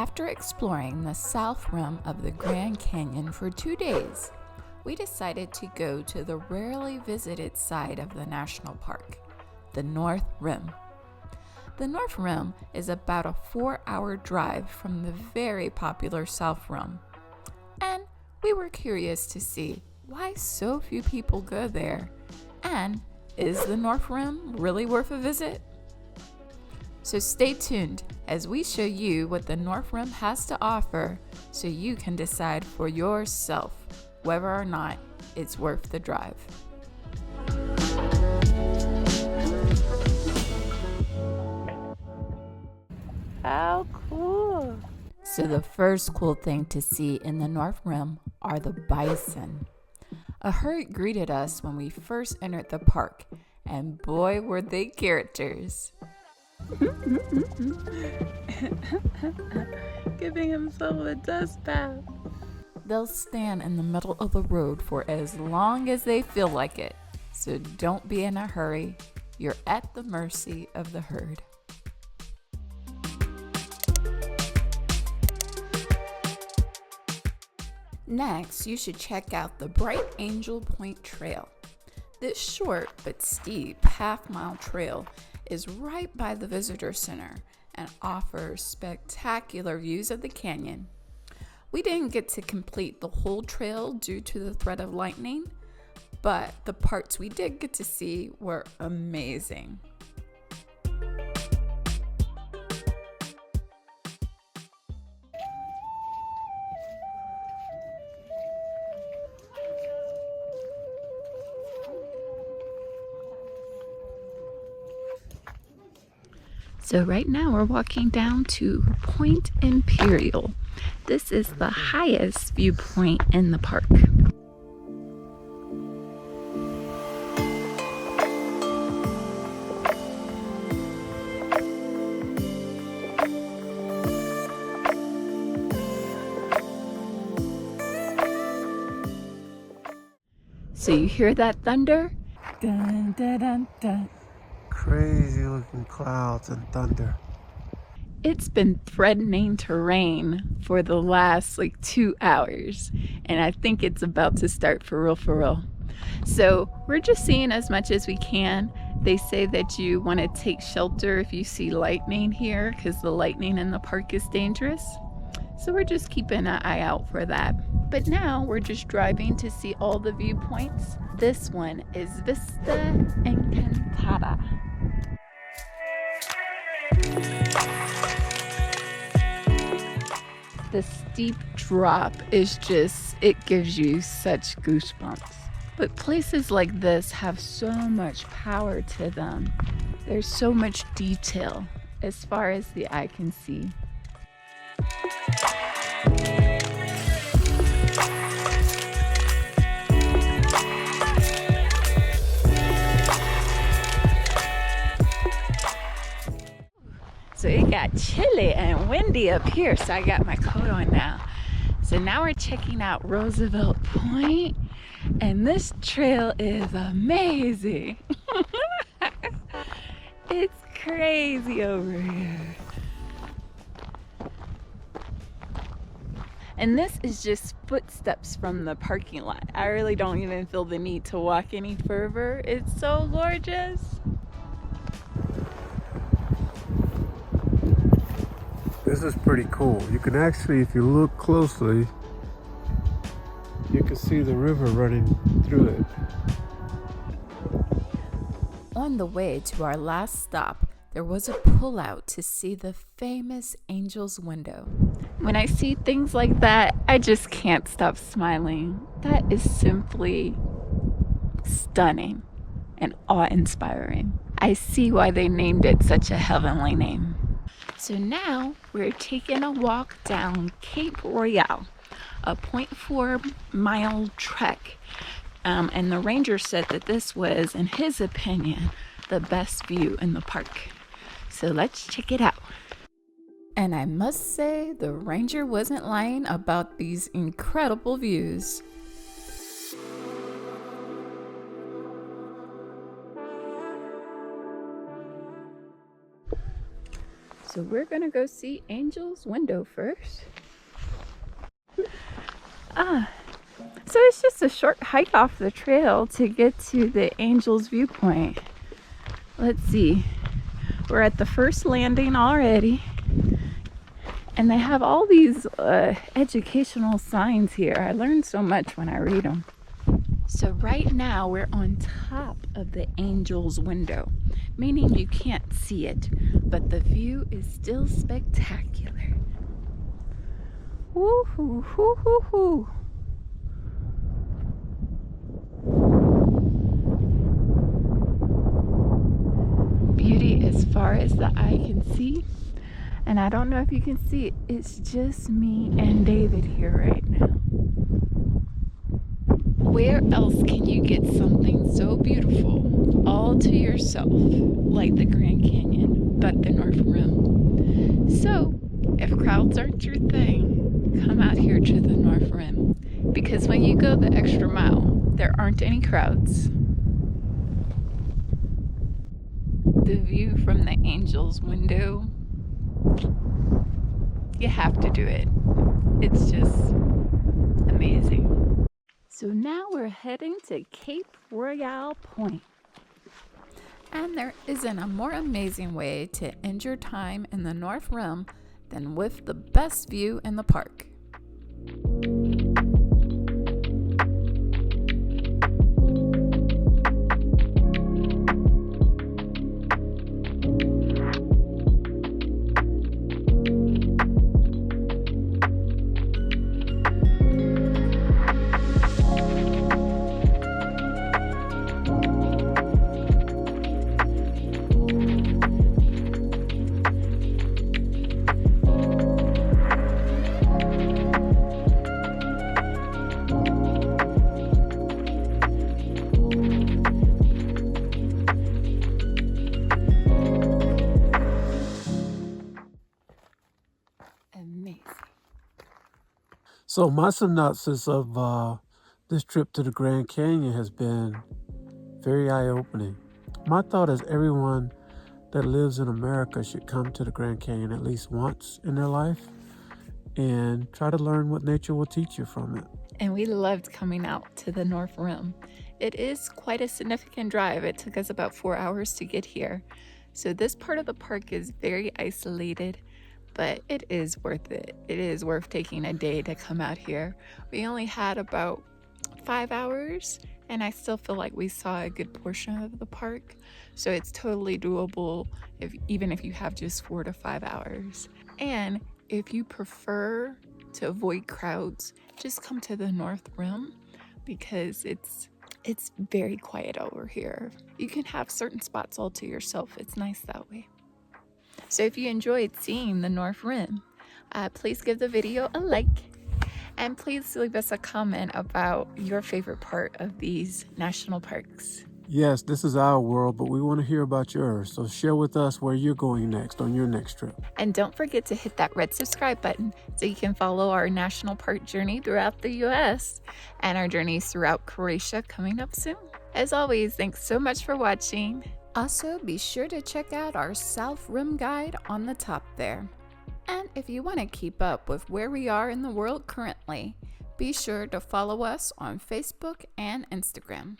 After exploring the south rim of the Grand Canyon for 2 days, we decided to go to the rarely visited side of the national park, the North Rim. The North Rim is about a 4-hour drive from the very popular South Rim, and we were curious to see why so few people go there, and is the North Rim really worth a visit? So stay tuned as we show you what the North Rim has to offer so you can decide for yourself whether or not it's worth the drive. How cool! So the first cool thing to see in the North Rim are the bison. A herd greeted us when we first entered the park, and boy were they characters. Giving himself a dust bath. They'll stand in the middle of the road for as long as they feel like it, so don't be in a hurry. You're at the mercy of the herd. Next, you should check out the Bright Angel Point Trail. This short but steep half-mile trail is right by the visitor center and offers spectacular views of the canyon. We didn't get to complete the whole trail due to the threat of lightning, but the parts we did get to see were amazing. So right now we're walking down to Point Imperial. This is the highest viewpoint in the park. So you hear that thunder? Dun, dun, dun, dun. Crazy looking clouds and thunder. It's been threatening to rain for the last 2 hours, and I think it's about to start for real. So we're just seeing as much as we can. They say that you want to take shelter if you see lightning here because the lightning in the park is dangerous. So we're just keeping an eye out for that. But now we're just driving to see all the viewpoints. This one is Vista Encantada. The steep drop is it gives you such goosebumps. But places like this have so much power to them. There's so much detail as far as the eye can see. So it got chilly and windy up here, so I got my coat on now. So now we're checking out Roosevelt Point, and this trail is amazing. It's crazy over here. And this is just footsteps from the parking lot. I really don't even feel the need to walk any further. It's so gorgeous. This is pretty cool. You can actually, if you look closely, you can see the river running through it. On the way to our last stop, there was a pullout to see the famous Angel's Window. When I see things like that, I just can't stop smiling. That is simply stunning and awe-inspiring. I see why they named it such a heavenly name. So now we're taking a walk down Cape Royale, a 0.4-mile trek. And the ranger said that this was, in his opinion, the best view in the park. So let's check it out. And I must say, the ranger wasn't lying about these incredible views. So we're gonna go see Angel's Window first. So it's just a short hike off the trail to get to the Angel's Viewpoint. Let's see. We're at the first landing already. And they have all these educational signs here. I learned so much when I read them. So right now we're on top of the Angel's Window, meaning you can't see it, but the view is still spectacular. Woo-hoo, hoo-hoo-hoo. Beauty as far as the eye can see. And I don't know if you can see it, it's just me and David here right now. Where else can you get something so beautiful all to yourself like the Grand Canyon but the North Rim? So if crowds aren't your thing, come out here to the North Rim, because when you go the extra mile, there aren't any crowds. The view from the Angel's Window, you have to do it. It's just amazing. So now we're heading to Cape Royale Point. And there isn't a more amazing way to end your time in the North Rim than with the best view in the park. So my synopsis of this trip to the Grand Canyon has been very eye-opening. My thought is everyone that lives in America should come to the Grand Canyon at least once in their life and try to learn what nature will teach you from it. And we loved coming out to the North Rim. It is quite a significant drive. It took us about 4 hours to get here. So this part of the park is very isolated, but it is worth it. It is worth taking a day to come out here. We only had about 5 hours, and I still feel like we saw a good portion of the park. So it's totally doable even if you have just 4 to 5 hours. And if you prefer to avoid crowds, just come to the North Rim because it's very quiet over here. You can have certain spots all to yourself. It's nice that way. So if you enjoyed seeing the North Rim, please give the video a like, and please leave us a comment about your favorite part of these national parks. Yes, this is our world, but we want to hear about yours. So share with us where you're going next on your next trip. And don't forget to hit that red subscribe button so you can follow our national park journey throughout the US and our journeys throughout Croatia coming up soon. As always, thanks so much for watching. Also, be sure to check out our South Rim guide on the top there. And if you want to keep up with where we are in the world currently, be sure to follow us on Facebook and Instagram.